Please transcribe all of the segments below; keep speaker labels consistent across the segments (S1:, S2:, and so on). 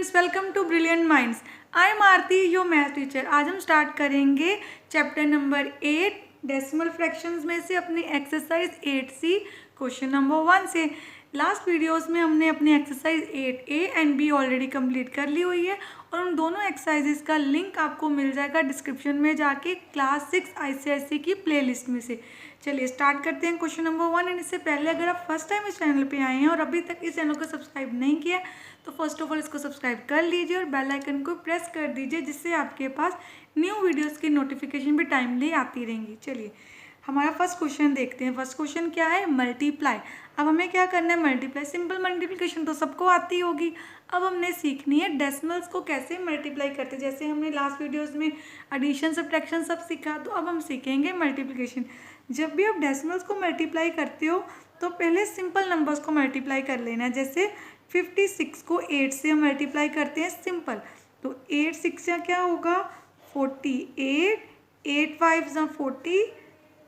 S1: Students, welcome to brilliant minds. I am Aarti, your math teacher. आज हम start करेंगे chapter number 8 decimal fractions में से अपनी एक्सरसाइज 8C क्वेश्चन नंबर 1 से। लास्ट वीडियोस में हमने अपनी exercise 8A and B already complete कर ली हुई है और उन दोनों एक्सरसाइजेस का लिंक आपको मिल जाएगा डिस्क्रिप्शन में जाके क्लास 6 ICSE की प्लेलिस्ट में से। चलिए स्टार्ट करते हैं क्वेश्चन नंबर 1। एंड इससे पहले अगर आप फर्स्ट टाइम इस चैनल पे आए हैं और अभी तक इस चैनल को सब्सक्राइब नहीं किया तो फर्स्ट ऑफ ऑल इसको सब्सक्राइब कर लीजिए और बेल आइकन को प्रेस कर दीजिए, जिससे आपके पास न्यू वीडियोस की नोटिफिकेशन भी टाइमली आती रहेंगी। चलिए हमारा फर्स्ट क्वेश्चन देखते हैं। फर्स्ट क्वेश्चन क्या है? मल्टीप्लाई। अब हमें क्या करना है? मल्टीप्लाई। सिंपल मल्टीप्लिकेशन तो सबको आती होगी। अब हमने सीखनी है डेसिमल्स को कैसे मल्टीप्लाई करते हैं। जैसे हमने लास्ट वीडियोस में एडिशन सब्ट्रैक्शन सब सीखा, तो अब हम सीखेंगे मल्टीप्लिकेशन। जब भी आप डेसिमल्स को मल्टीप्लाई करते हो तो पहले सिंपल नंबर्स को मल्टीप्लाई कर लेना है। जैसे 56 को 8 से हम मल्टीप्लाई करते हैं सिंपल, तो 8 6 या क्या होगा 48, 8 5 40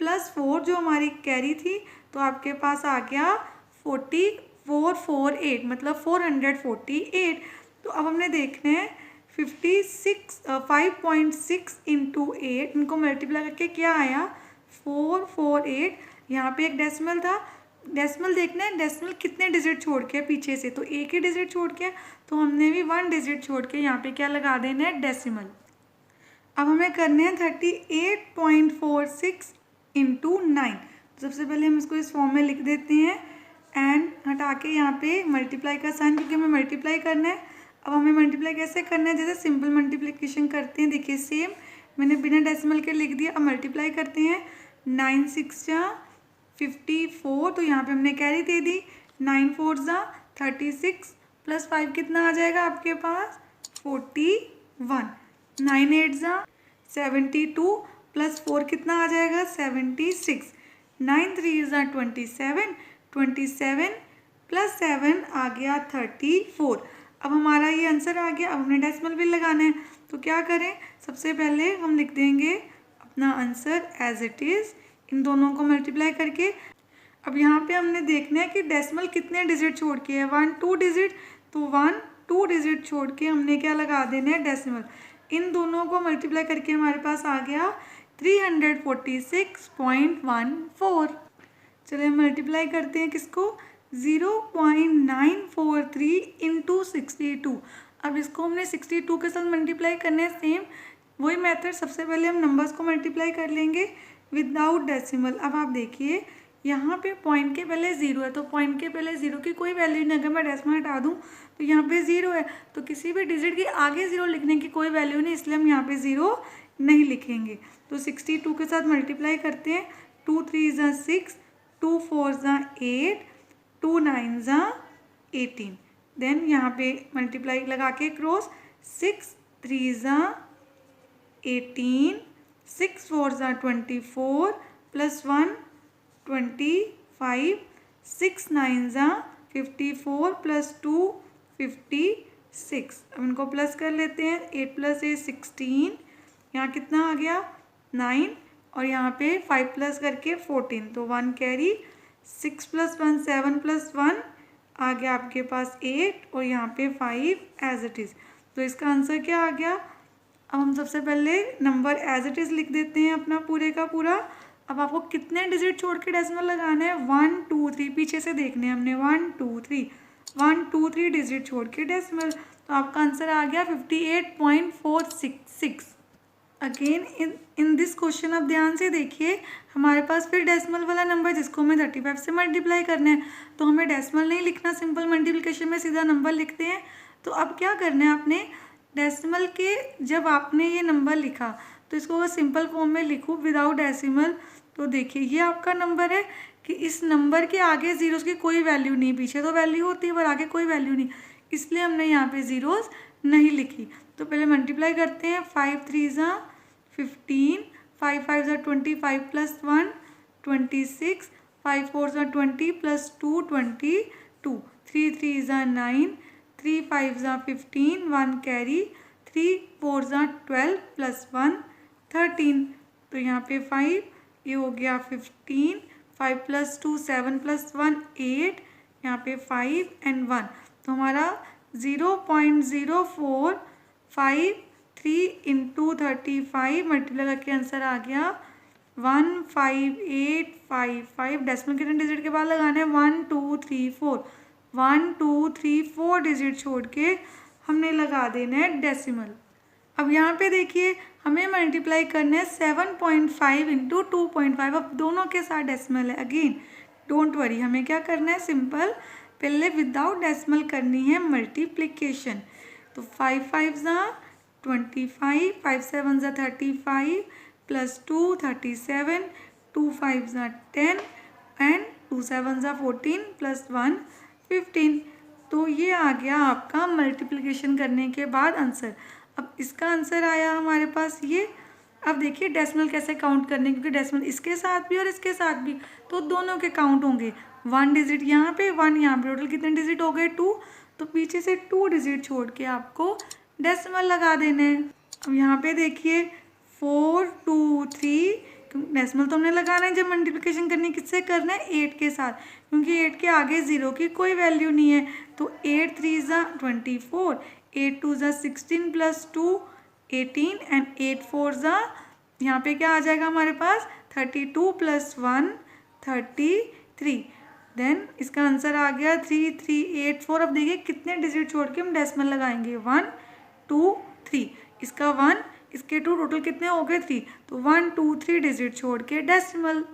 S1: प्लस 4 जो हमारी कैरी थी, तो आपके पास आ गया 4448 मतलब 448। तो अब हमने देखना है 5.6 इंटू 8, इनको मल्टीप्लाई करके क्या आया 448। यहाँ पे एक डेसिमल था, डेसिमल देखना है डेसिमल कितने डिजिट छोड़ के पीछे से, तो एक ही डिजिट छोड़ के, तो हमने भी 1 डिजिट छोड़ के यहाँ पे क्या लगा देना है डेसिमल। अब हमें करने हैं 38.46 इंटू 9। सबसे पहले हम इसको इस फॉर्म में लिख देते हैं एंड हटा के यहाँ पे मल्टीप्लाई का साइन, क्योंकि हमें मल्टीप्लाई करना है। अब हमें मल्टीप्लाई कैसे करना है? जैसे सिंपल मल्टीप्लिकेशन करते हैं, देखिए सेम मैंने बिना डेसिमल के लिख दिया। अब मल्टीप्लाई करते हैं 9 6 जा 54, तो यहाँ पे हमने कैरी दे दी। 9 4 जा 36 प्लस 5 कितना आ जाएगा आपके पास 41। 9 8 जा 72 प्लस 4 कितना आ जाएगा 76। 9 3 जा 27, 27 प्लस 7 आ गया 34। अब हमारा ये आंसर आ गया। अब हमने डेसिमल भी लगाना है, तो क्या करें? सबसे पहले हम लिख देंगे अपना आंसर एज इट इज़, इन दोनों को मल्टीप्लाई करके। अब यहाँ पे हमने देखना है कि डेसिमल कितने डिजिट छोड़ के है, 1 2 डिजिट, तो 1 2 डिजिट छोड़ के हमने क्या लगा देना है डेसिमल। इन दोनों को मल्टीप्लाई करके हमारे पास आ गया 346.14। चलिए मल्टीप्लाई करते हैं किसको 0.943 इंटू 62। अब इसको हमने 62 के साथ मल्टीप्लाई करना है, सेम वही मेथड। सबसे पहले हम नंबर्स को मल्टीप्लाई कर लेंगे विदाउट डेसिमल। अब आप देखिए यहाँ पे पॉइंट के पहले 0 है, तो पॉइंट के पहले 0 की कोई वैल्यू नहीं। अगर मैं डेसिमल हटा दूँ तो यहाँ पे 0 है, तो किसी भी डिजिट के आगे 0 लिखने की कोई वैल्यू नहीं, इसलिए हम यहाँ पे 0 नहीं लिखेंगे। तो 62 के साथ मल्टीप्लाई करते हैं। 2 3 जा 6, 2 4 जा 8, 2 9 जा 18। देन यहाँ पे मल्टीप्लाई लगा के क्रॉस 6 3 जा 18, 6 4 जा 24 प्लस 1 25, 6 9 जा 54 प्लस 2 56। अब इनको प्लस कर लेते हैं। 8 प्लस 8 16, यहाँ कितना आ गया 9 और यहाँ पे 5 प्लस करके 14, तो 1 कैरी। 6 प्लस 1 7 प्लस 1 आ गया आपके पास 8 और यहाँ पे 5 एज इट इज़। तो इसका आंसर क्या आ गया? अब हम सबसे पहले नंबर एज इट इज़ लिख देते हैं अपना पूरे का पूरा। अब आपको कितने डिजिट छोड़ के डेसिमल लगाना है 1 2 3, पीछे से देखने हैं हमने 1 2 3 डिजिट छोड़ के डेसिमल, तो आपका आंसर आ गया 58.466। अगेन इन दिस क्वेश्चन आप ध्यान से देखिए, हमारे पास फिर डेसिमल वाला नंबर जिसको हमें 35 से मल्टीप्लाई करना है, तो हमें डेसिमल नहीं लिखना, सिंपल मल्टीप्लिकेशन में सीधा नंबर लिखते हैं। तो अब क्या करना है आपने डेसिमल के, जब आपने ये नंबर लिखा तो इसको अगर सिंपल फॉर्म में लिखूँ विदाउट डेसिमल, तो देखिए ये आपका नंबर है कि इस नंबर के आगे जीरोस की कोई वैल्यू नहीं, पीछे तो वैल्यू होती है पर आगे कोई वैल्यू नहीं, इसलिए हमने यहाँ पे जीरोस नहीं लिखी। तो पहले मल्टीप्लाई करते हैं। 5 3 जा 15, 5 5 जा 25 प्लस 1 26, 5 4 जा 20 प्लस 2 22, 3 3 जा 9, 3 5 जा 15, 1 कैरी, 3 4 जा 12 प्लस 1 13, तो यहाँ पे 5, ये हो गया 15, 5 प्लस 2 7 प्लस 1 8, यहाँ पे 5 एंड 1, तो हमारा 0.0453 इंटू 35 मल्टीप्लाई करके आंसर आ गया 15855। डेसिमल कितने डिजिट के बाद लगाना है? 1 2 3 4। 1 2 3 4 डिजिट छोड़ के हमने लगा देना है डेसिमल। अब यहाँ पे देखिए हमें मल्टीप्लाई करना है 7.5 इंटू 2.5। अब दोनों के साथ डेसिमल है। अगेन डोंट वरी, हमें क्या करना है? सिंपल पहले विदाउट डेसिमल करनी है मल्टीप्लिकेशन। तो 5 5 ज़ा 25, 5 7 ज़ा 35 प्लस 2 37, 2 5 ज़ा 10 एंड 2 7 ज़ा 14 प्लस 1 15। तो ये आ गया आपका मल्टीप्लिकेशन करने के बाद आंसर। अब इसका आंसर आया हमारे पास ये। अब देखिए डेसिमल कैसे काउंट करने, क्योंकि डेसिमल इसके साथ भी और इसके साथ भी, तो दोनों के काउंट होंगे। 1 डिजिट यहाँ पे, 1 यहाँ पे, टोटल कितने डिजिट हो गए? 2। तो पीछे से 2 डिजिट छोड़ के आपको डेसिमल लगा देने हैं। अब यहाँ पे देखिए 4 2 3, डेसिमल तो हमने लगाना है जब मल्टीप्लिकेशन करनी है। किससे करना है? 8 के साथ, क्योंकि 8 के आगे 0 की कोई वैल्यू नहीं है। तो 8 3 ज़ा 24, 8 2 ज़ा 16 प्लस 2 18 एंड 8 4 ज़ा, यहाँ पे क्या आ जाएगा हमारे पास? 32 प्लस 1 33। देन इसका आंसर आ गया 3384। अब देखिए कितने डिजिट छोड़ के हम डेसिमल लगाएंगे? 1 2 3, इसका 1 इसके 2, टोटल कितने हो गए? 3। तो 1 2 3 डिजिट छोड़ के डेसिमल।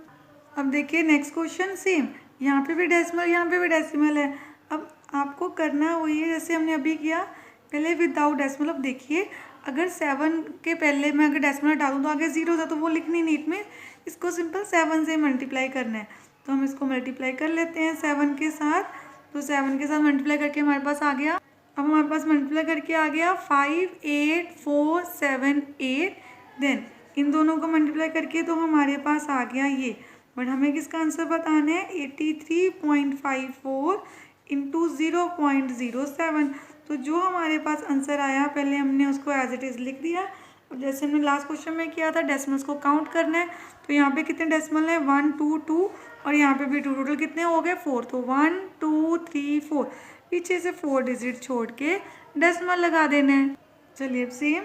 S1: अब देखिए नेक्स्ट क्वेश्चन सेम, यहाँ पे भी डेसिमल, यहाँ पे भी डेसिमल है। अब आपको करना वही है जैसे हमने अभी किया, पहले विदाउट डेसिमल। अब देखिए अगर 7 के पहले मैं अगर डेसिमल हटा दूँ तो आगे 0 था, तो वो लिखनी नीट में, इसको सिंपल 7 से मल्टीप्लाई करना है। तो हम इसको मल्टीप्लाई कर लेते हैं 7 के साथ। तो 7 के साथ मल्टीप्लाई करके हमारे पास आ गया, अब हमारे पास मल्टीप्लाई करके आ गया 58478। देन इन दोनों को मल्टीप्लाई करके तो हमारे पास आ गया ये। बट हमें किसका आंसर बताना है? 83.54 इंटू 0.07। तो जो हमारे पास आंसर आया पहले हमने उसको एज इट इज़ लिख दिया। अब जैसे हमने लास्ट क्वेश्चन में किया था डेसिमल्स को काउंट करना है। तो यहाँ पे कितने डेसिमल है? 1 2 2 और यहाँ पे भी 2, टोटल कितने हो गए? 4। तो 1 2 3 4, पीछे से 4 डिजिट छोड़ के डेसिमल लगा देना है। चलिए अब सेम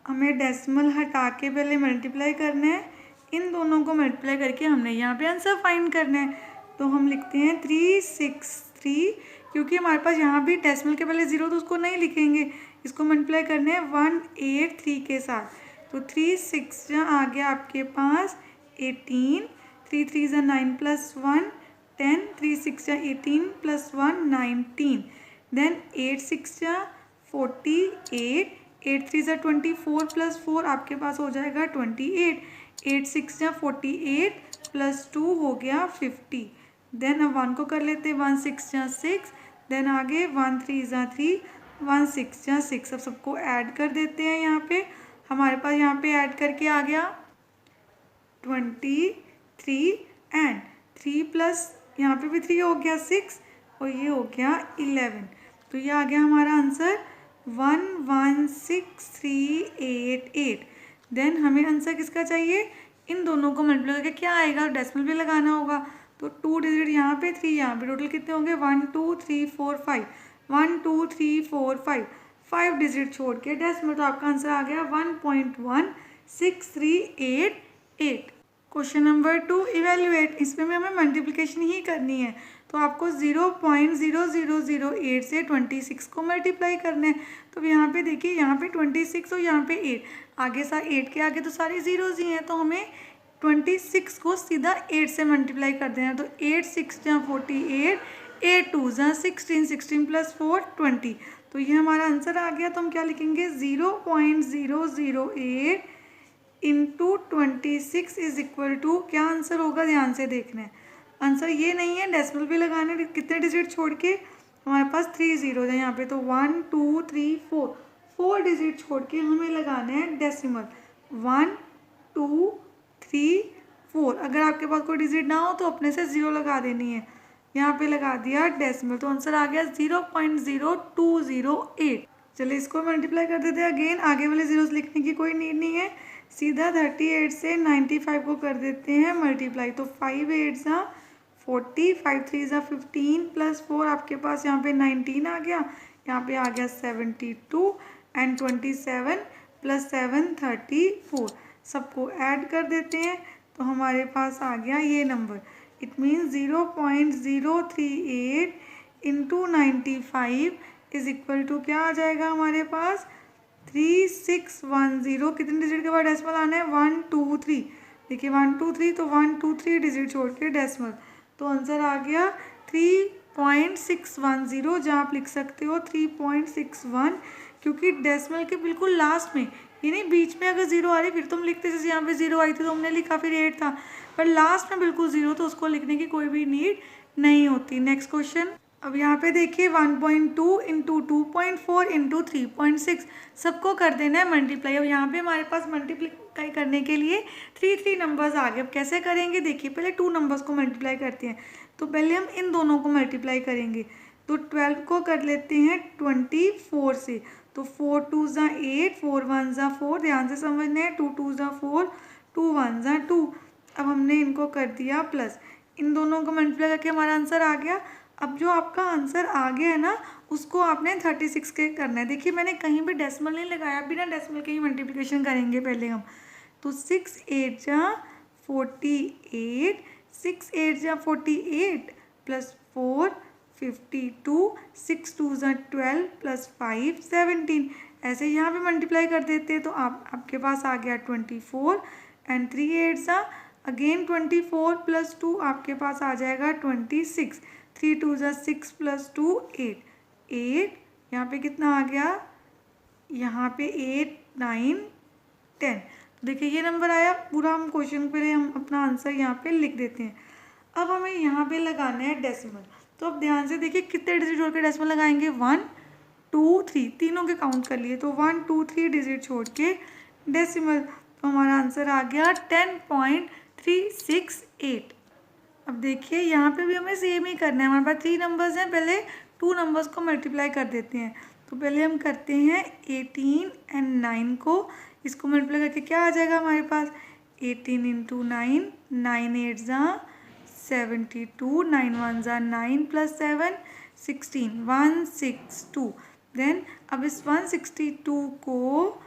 S1: हमें डेसिमल हटा के पहले मल्टीप्लाई करना है। इन दोनों को मल्टीप्लाई करके हमने यहाँ पे आंसर फाइंड करना है। तो हम लिखते हैं 363, क्योंकि हमारे पास यहाँ भी डेसिमल के पहले 0 तो उसको नहीं लिखेंगे, इसको मल्टीप्लाई करना है 183 के साथ। तो 3 6 आ गया आपके पास 18, 3 3 ज़ा 9 प्लस 1 10, 3 6 ज़ा 18 प्लस 1 19। देन 8 6 ज़ा 48, 8 3 ज़ा 24 प्लस 4 आपके पास हो जाएगा 28, 8 6 ज़ा 48 प्लस 2 हो गया 50। देन अब 1 को कर लेते हैं, 1 6 ज़ा 6, देन आगे 1 3 ज़ा 3, 1 6 ज़ा 6। अब सबको ऐड कर देते हैं। यहाँ पे हमारे पास यहाँ पे ऐड करके आ गया 23 एंड 3 प्लस यहाँ पे भी 3 हो गया 6 और ये हो गया 11। तो ये आ गया हमारा आंसर 116388। देन हमें आंसर किसका चाहिए? इन दोनों को मल्टीप्लाई करके क्या आएगा? डेसिमल भी लगाना होगा। तो 2 डिजिट यहाँ पे 3 यहाँ पे, टोटल कितने होंगे? 1 2 3 4 5, 1 2 3 4 5, 5 डिजिट छोड़ के डेसिमल। तो आपका आंसर आ गया 1.16388। क्वेश्चन नंबर 2 इवेल्युएट, इसमें भी हमें मल्टीप्लिकेशन ही करनी है। तो आपको 0.0008 से 26 को मल्टीप्लाई करना है। तो यहाँ पे देखिए यहाँ पे 26 और यहाँ पे 8, आगे 8 के आगे तो सारे जीरोज ही हैं, तो हमें 26 को सीधा 8 से मल्टीप्लाई कर देना है। तो 8 6 ज़ा 48, 8 2 ज़ा 16, 16 प्लस 4 20। तो ये हमारा आंसर आ गया। तो हम क्या लिखेंगे? 0.008 इंटू 26 इज इक्वल टू, क्या आंसर होगा? ध्यान से देखना है, आंसर ये नहीं है, डेसिमल भी लगाना है। कितने डिजिट छोड़ के? हमारे पास 3 जीरो है यहाँ पे। तो 1 2 3 4 डिजिट छोड़ के हमें लगाना है डेसिमल। 1 2 3 4। अगर आपके पास कोई डिजिट ना हो तो अपने से 0 लगा देनी है। यहाँ पे लगा दिया डेसिमल, तो आंसर आ गया 0.0208। चलिए इसको मल्टीप्लाई कर देते हैं। अगेन आगे वाले जीरोस लिखने की कोई नीड नहीं है, सीधा 38 से 95 को कर देते हैं मल्टीप्लाई। तो 5 8 ज़ा 40, 5 3 ज़ा 15 प्लस 4 आपके पास यहाँ पे 19 आ गया, यहाँ पे आ गया 72 एंड 27 प्लस 7 34। सबको ऐड कर देते हैं तो हमारे पास आ गया ये नंबर। It means 0.038 into 95 is equal to क्या आ जाएगा हमारे पास 3610। कितने डिजिट के बाद डेसिमल आना है 1 2 3। देखिए 1 2 3 तो 1 2 3 डिजिट छोड़ के डेसिमल, तो आंसर आ गया 3.610। जहाँ आप लिख सकते हो 3.61, क्योंकि डेसिमल के बिल्कुल लास्ट में, ये नहीं बीच में अगर जीरो आ रही फिर तुम लिखते, जैसे यहाँ पे जीरो आई थी तो हमने लिखा फिर 8 था, पर लास्ट में बिल्कुल जीरो तो उसको लिखने की कोई भी नीड नहीं होती। Next question. अब यहाँ पे देखिए 1.2 इंटू 2.4 इंटू 3.6 सबको कर देना है मल्टीप्लाई। अब यहाँ पे हमारे पास मल्टीप्लाई करने के लिए 3 नंबर्स आ गए। अब कैसे करेंगे देखिए, पहले 2 नंबर्स को मल्टीप्लाई करते हैं, तो पहले हम इन दोनों को मल्टीप्लाई करेंगे। तो 12 को कर लेते हैं 24 से, तो 4 2 ज़ा 8, 4 1 ज़ा 4, ध्यान से समझना है, 2 2 ज़ा 4, 2 1 ज़ा 2। अब हमने इनको कर दिया प्लस, इन दोनों को मल्टीप्लाई करके हमारा आंसर आ गया। अब जो आपका आंसर आ गया है ना, उसको आपने 36 के करना है। देखिए मैंने कहीं भी डेसिमल नहीं लगाया, बिना डेसिमल के ही मल्टीप्लिकेशन करेंगे पहले हम। तो 6 8 जा 48, 6 8 जा 48 प्लस 4 52, 6 2 ज़ा 12 प्लस 5 17। ऐसे यहाँ पे मल्टीप्लाई कर देते हैं तो आपके पास आ गया 24 एंड 3 8 ज़ा अगेन 24 प्लस 2 आपके पास आ जाएगा 26। 3 2 ज़ा 6 प्लस 2 8, 8 यहाँ पे कितना आ गया, यहाँ पे 8 9 10। तो देखिए ये नंबर आया पूरा। हम क्वेश्चन पे हम अपना आंसर यहाँ पे लिख देते हैं। अब हमें यहाँ पे लगाना है डेसिमल, तो अब ध्यान से देखिए कितने डिजिट छोड़ के डेसिमल लगाएंगे, 1 2 3, तीनों के काउंट कर लिए, तो 1 2 3 डिजिट छोड़ के डेसिमल, तो हमारा आंसर आ गया 10.368। अब देखिए यहाँ पे भी हमें सेम ही करना है। हमारे पास 3 नंबर्स हैं, पहले 2 नंबर्स को मल्टीप्लाई कर देते हैं। तो पहले हम करते हैं 18 एंड 9 को, इसको मल्टीप्लाई करके क्या आ जाएगा हमारे पास 18 इंटू 9, 9 8 ज़ा 72, 9 1 ज़ा 9 प्लस 7 16, 162। देन अब इस 162 को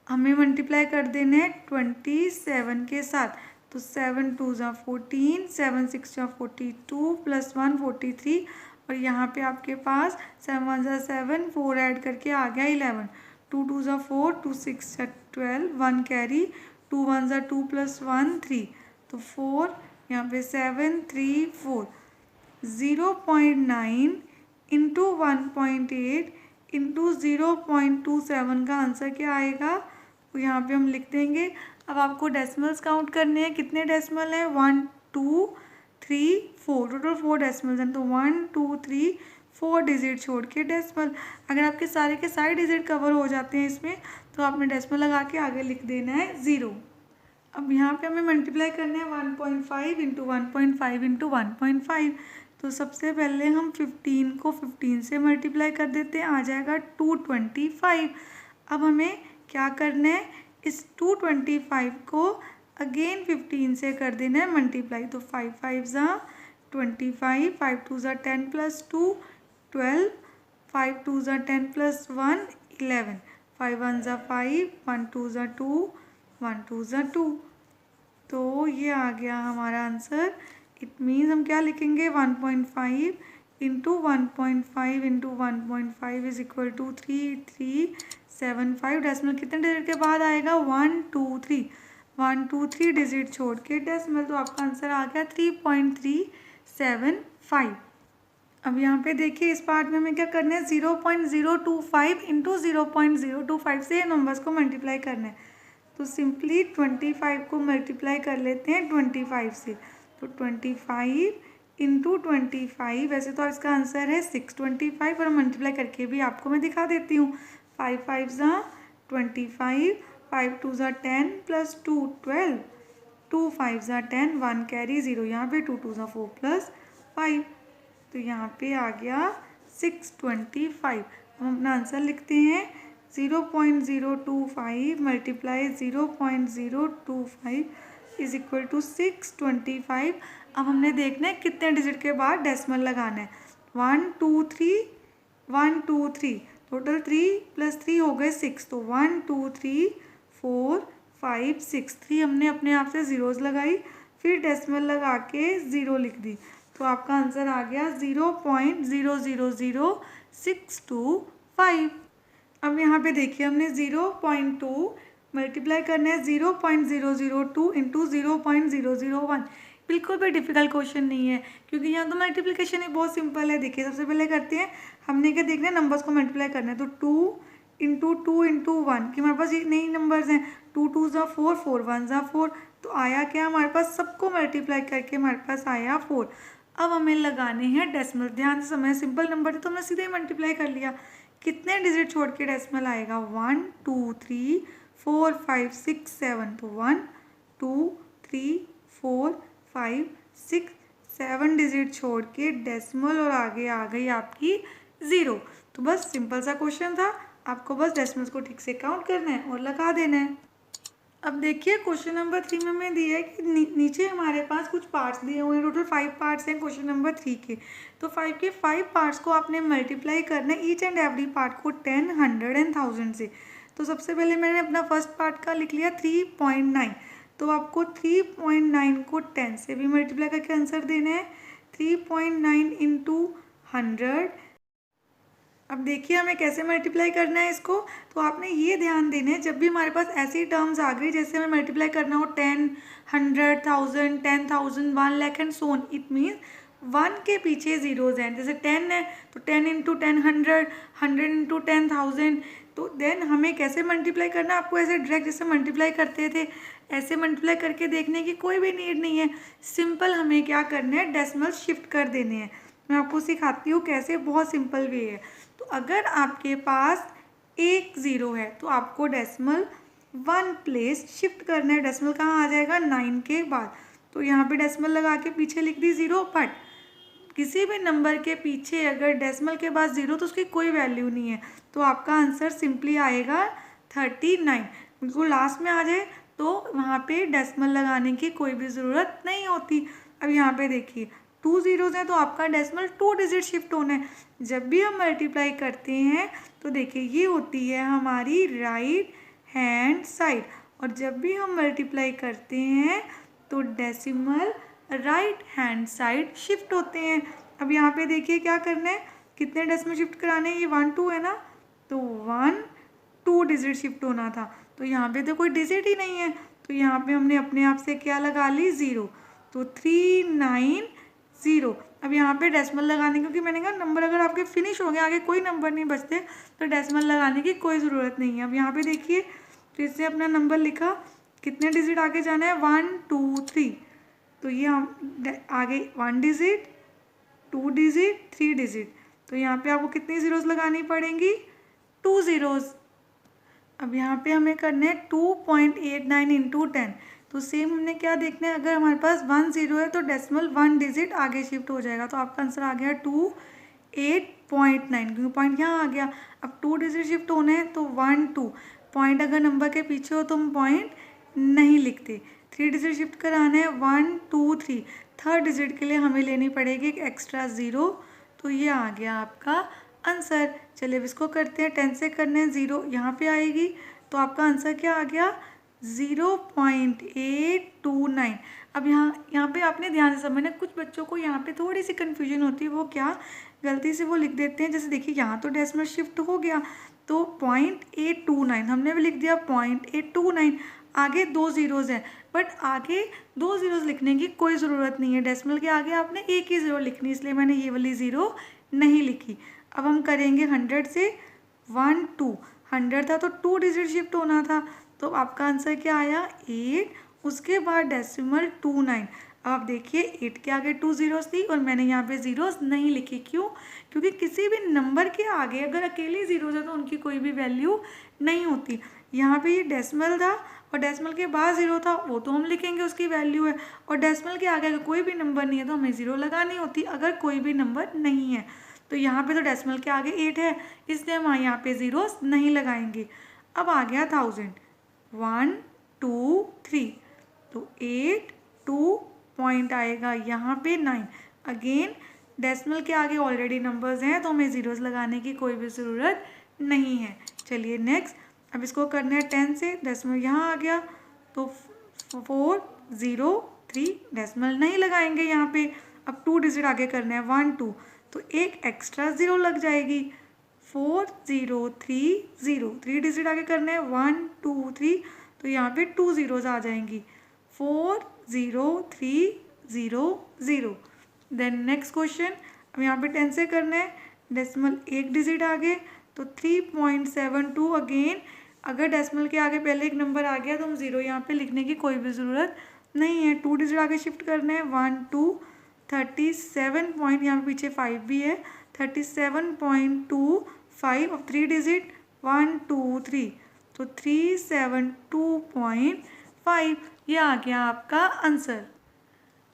S1: हमें मल्टीप्लाई कर देना है 27 के साथ, तो 7 2 ज़ा 14, 7 6 ज़ा 42 प्लस 1 43, और यहाँ पे आपके पास 7 1 ज़ा 7, 4 ऐड करके आ गया 11, 2 2 ज़ा 4, 2 6 ज़ा 12, 1 कैरी, 2 1 ज़ा 2 प्लस 1 3, तो 4 यहाँ पे 7 3 4, 0.9 इंटू 1.8 इंटू 0.27 का आंसर क्या आएगा, तो यहाँ पे हम लिख देंगे। अब आपको डेसिमल्स काउंट करने हैं, कितने डेसिमल हैं 1 2 3 4, टोटल 4 डेसिमल्स हैं, तो 1 2 3 4 डिजिट छोड़ के डेसिमल। अगर आपके सारे के सारे डिजिट कवर हो जाते हैं इसमें, तो आपने डेसिमल लगा के आगे लिख देना है 0। अब यहाँ पे हमें मल्टीप्लाई करना है 1.5 इंटू 1.5 इंटू 1.5, तो सबसे पहले हम 15 को 15 से मल्टीप्लाई कर देते हैं, आ जाएगा 225। अब हमें क्या करना है, इस 225 को अगेन 15 से कर देना है मल्टीप्लाई, तो 5 5 ज़ा 25, 5 2 ज़ा 10 प्लस 2 12, 5 2 ज़ा 10 प्लस 1 11, 5 1 ज़ा 5, 1 2 ज़ा 2, 1 2 ज़ा 2। तो ये आ गया हमारा आंसर। इट मीन्स हम क्या लिखेंगे 1.5 into 1.5 into 1.5 is equal to 3375। Decimal कितने डिजिट के बाद आएगा 1 2 3, 1 2 3 डिजिट छोड़ के डेसिमल, तो आपका आंसर आ गया 3.375। अब यहाँ पे देखिए इस पार्ट में हमें क्या करना है 0.025 इंटू 0.025 से नंबर्स को मल्टीप्लाई करना है। तो सिंपली 25 को मल्टीप्लाई कर लेते हैं 25 से, तो 25 इंटू 25, वैसे तो इसका आंसर है 625, और मल्टीप्लाई करके भी आपको मैं दिखा देती हूँ। 5 5 ज़ा 25, 5 2 ज़ा 10 प्लस 2 12, 2 5 ज़ा 10, 1 कैरी 0, यहाँ पे 2 2 ज़ा 4 प्लस 5, तो यहाँ पे आ गया 625। हम अपना आंसर लिखते हैं 0.025 मल्टीप्लाई 0.025 इज इक्वल टू 625। अब हमने देखना है कितने डिजिट के बाद डेसिमल लगाना है। 1 2 3 1 2 3 टोटल 3 + 3 हो गए 6। तो 1 2 3 4 5 6 3 हमने अपने आप से ज़ीरोज़ लगाई, फिर डेसिमल लगा के 0 लिख दी। तो आपका आंसर आ गया 0.000625। अब यहाँ पे देखिए हमने 0.2 मल्टीप्लाई करना है 0.002 इंटू 0.001। बिल्कुल भी डिफिकल्ट क्वेश्चन नहीं है, क्योंकि यहाँ तो मल्टीप्लिकेशन ही बहुत सिंपल है। देखिए सबसे पहले करते हैं, हमने क्या देखना है, नंबर्स को मल्टीप्लाई करना है। तो 2 इंटू 2 इंटू 1 कि हमारे पास ये नई नंबर्स हैं। 2 2 ज़ा 4 4 1 ज़ा 4। तो आया क्या हमारे पास, सबको मल्टीप्लाई करके हमारे पास आया 4। अब हमें लगाने हैं डेसिमल। ध्यान से समय, सिंपल नंबर थे तो हमने सीधे ही मल्टीप्लाई कर लिया। कितने डिजिट छोड़ के डेसिमल आएगा, 1 2 3 4 5 6 7। तो 1 2 3 4 5 6 7 डिजिट छोड़ के डेसिमल और आगे आ गई आपकी 0। तो बस सिंपल सा क्वेश्चन था, आपको बस डेसिमल्स को ठीक से काउंट करना है और लगा देना है। अब देखिए क्वेश्चन नंबर 3 में हमें दिया है कि नीचे हमारे पास कुछ पार्ट्स दिए हुए हैं। टोटल 5 पार्ट्स हैं क्वेश्चन नंबर 3 के। तो 5 के 5 पार्ट्स को आपने मल्टीप्लाई करना है, ईच एंड एवरी पार्ट को 10 100 एंड 1000 से। तो सबसे पहले मैंने अपना फर्स्ट पार्ट का लिख लिया 3.9। तो आपको 3.9 को 10 से भी मल्टीप्लाई करके आंसर देना है। 3.9 इंटू 100। अब देखिए हमें कैसे मल्टीप्लाई करना है इसको। तो आपने ये ध्यान देना है, जब भी हमारे पास ऐसी टर्म्स आ गई जैसे हमें मल्टीप्लाई करना हो 10 100 1000 10,000 1 lakh and so on, it means 1 के पीछे ज़ीरोज़ हैं। जैसे 10 है तो 10 इंटू 10 100, 100 इंटू 10,000। तो देन हमें कैसे मल्टीप्लाई करना है, आपको ऐसे डायरेक्ट जैसे मल्टीप्लाई करते थे ऐसे मल्टीप्लाई करके देखने की कोई भी नीड नहीं है। सिंपल हमें क्या करना है, डेसिमल शिफ्ट कर देने हैं। मैं आपको सिखाती हूँ कैसे, बहुत सिंपल वे है। तो अगर आपके पास एक ज़ीरो है तो आपको डेसिमल 1 प्लेस शिफ्ट करना है। डेसिमल कहाँ आ जाएगा, 9 के बाद। तो यहाँ पे डेसिमल लगा के पीछे लिख दी 0। बट किसी भी नंबर के पीछे अगर डेसिमल के बाद 0 तो उसकी कोई वैल्यू नहीं है। तो आपका आंसर सिंपली आएगा 39। बिल्कुल लास्ट में आ जाए तो वहाँ पे डेसिमल लगाने की कोई भी ज़रूरत नहीं होती। अब यहाँ पे देखिए 2 ज़ीरोज़ हैं तो आपका डेसिमल 2 डिजिट शिफ्ट होना है। जब भी हम मल्टीप्लाई करते हैं तो देखिए ये होती है हमारी राइट हैंड साइड, और जब भी हम मल्टीप्लाई करते हैं तो decimal right hand side shift होते हैं। अब यहाँ पे देखिए क्या करना है, कितने डेसिमल शिफ्ट कराने हैं, ये 1 2 है ना। तो 1 2 डिजिट शिफ्ट होना था, तो यहाँ पे तो कोई डिजिट ही नहीं है। तो यहाँ पे हमने अपने आप से क्या लगा ली, 0। तो 390। अब यहाँ पे डेसिमल लगाने, क्योंकि मैंने कहा नंबर अगर आपके फिनिश हो गए, आगे कोई नंबर नहीं बचते, तो डेसिमल लगाने की कोई ज़रूरत नहीं है। अब यहाँ पे देखिए फिर से अपना नंबर लिखा, कितने डिजिट आगे जाना है, 1 2 3। तो ये हम आगे 1 डिजिट 2 डिजिट 3 डिजिट। तो यहाँ पे आपको कितनी ज़ीरोज़ लगानी पड़ेंगी, 2 ज़ीरोज़। अब यहाँ पे हमें करना है 2.89 इंटू 10। तो सेम हमने क्या देखना है, अगर हमारे पास 1 0 है तो डेसिमल 1 डिजिट आगे शिफ्ट हो जाएगा। तो आपका आंसर आ गया 28.9, क्योंकि पॉइंट यहाँ आ गया। अब 2 डिजिट शिफ्ट होने हैं तो 1 2। पॉइंट अगर नंबर के पीछे हो तो हम पॉइंट नहीं लिखते। 3 डिजिट शिफ्ट कराना है 1 2 3। थर्ड डिजिट के लिए हमें लेनी पड़ेगी एक एक्स्ट्रा 0। तो ये आ गया आपका आंसर। चलिए इसको करते हैं, 10 से करने हैं 0 यहाँ पे आएगी। तो आपका आंसर क्या आ गया, 0.829। अब यहाँ पे आपने ध्यान से समझना, कुछ बच्चों को यहाँ पे थोड़ी सी कन्फ्यूजन होती है। वो क्या, गलती से वो लिख देते हैं, जैसे देखिए यहाँ तो डेसिमल शिफ्ट हो गया तो 0.829 हमने भी लिख दिया 0.829। आगे 2 ज़ीरोज़ हैं, बट आगे 2 ज़ीरोज़ लिखने की कोई ज़रूरत नहीं है। डेसिमल के आगे आपने एक ही ज़ीरो लिखनी, इसलिए मैंने ये वाली 0 नहीं लिखी। अब हम करेंगे 100 से। 1 2 100 था तो 2 डिजिट शिफ्ट होना था। तो आपका आंसर क्या आया, 8। उसके बाद डेसिमल 29। अब आप देखिए 8 के आगे 2 ज़ीरोज़ थी और मैंने यहाँ पे ज़ीरोज़ नहीं लिखी। क्यों, क्योंकि किसी भी नंबर के आगे अगर अकेले ज़ीरोज़ है तो उनकी कोई भी वैल्यू नहीं होती। यहाँ पे ये डेसिमल था और डेसिमल के बाद 0 था, वो तो हम लिखेंगे उसकी वैल्यू है। और डेसिमल के आगे अगर कोई भी नंबर नहीं है तो हमें 0 लगानी होती, अगर कोई भी नंबर नहीं है। तो यहाँ पे तो डेसिमल के आगे 8 है, इसलिए हम यहाँ पे ज़ीरोज़ नहीं लगाएंगे। अब आ गया 1000। 1 2 3। तो 8 2 पॉइंट आएगा यहाँ पे 9। अगेन डेसिमल के आगे ऑलरेडी नंबर्स हैं तो हमें ज़ीरोज़ लगाने की कोई भी ज़रूरत नहीं है। चलिए नेक्स्ट, अब इसको करना है 10 से। डेसिमल यहाँ आ गया तो 403 डेसिमल नहीं लगाएंगे यहाँ पे। अब 2 डिजिट आगे करना है 1 2, तो एक एक्स्ट्रा ज़ीरो लग जाएगी। 4030, 3 डिजिट आगे करना है 1 2 3, तो यहाँ पे 2 ज़ीरोज़ आ जाएंगी। 40300। देन नेक्स्ट क्वेश्चन, अब यहाँ पे 10 से करना है, डेसिमल एक डिजिट आगे तो 3.72। अगेन अगर डेसिमल के आगे पहले एक नंबर आ गया तो हम ज़ीरो यहाँ पे लिखने की कोई भी ज़रूरत नहीं है। 2 डिजिट आगे शिफ्ट करना है 1 2, 37 पॉइंट, यहाँ पे पीछे 5 भी है, 37.25। अब 3 डिजिट 1 2 3, तो 372.5, ये आ गया आपका आंसर।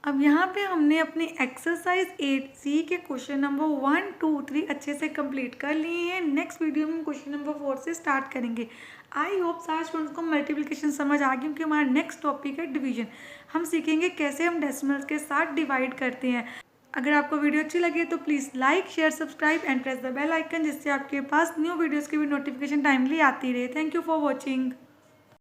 S1: अब यहाँ पे हमने अपनी एक्सरसाइज 8C के क्वेश्चन नंबर 1 2 3 अच्छे से कंप्लीट कर लिए हैं। नेक्स्ट वीडियो में क्वेश्चन नंबर 4 से स्टार्ट करेंगे। आई होप सारे स्टूडेंट्स को मल्टीप्लिकेशन समझ आ गई, क्योंकि हमारा नेक्स्ट टॉपिक है डिवीजन। हम सीखेंगे कैसे हम डेसिमल्स के साथ डिवाइड करते हैं। अगर आपको वीडियो अच्छी लगे तो please like share subscribe and press the bell icon, जिससे आपके पास न्यू वीडियोज़ की भी नोटिफिकेशन टाइमली आती रहे। Thank you for watching.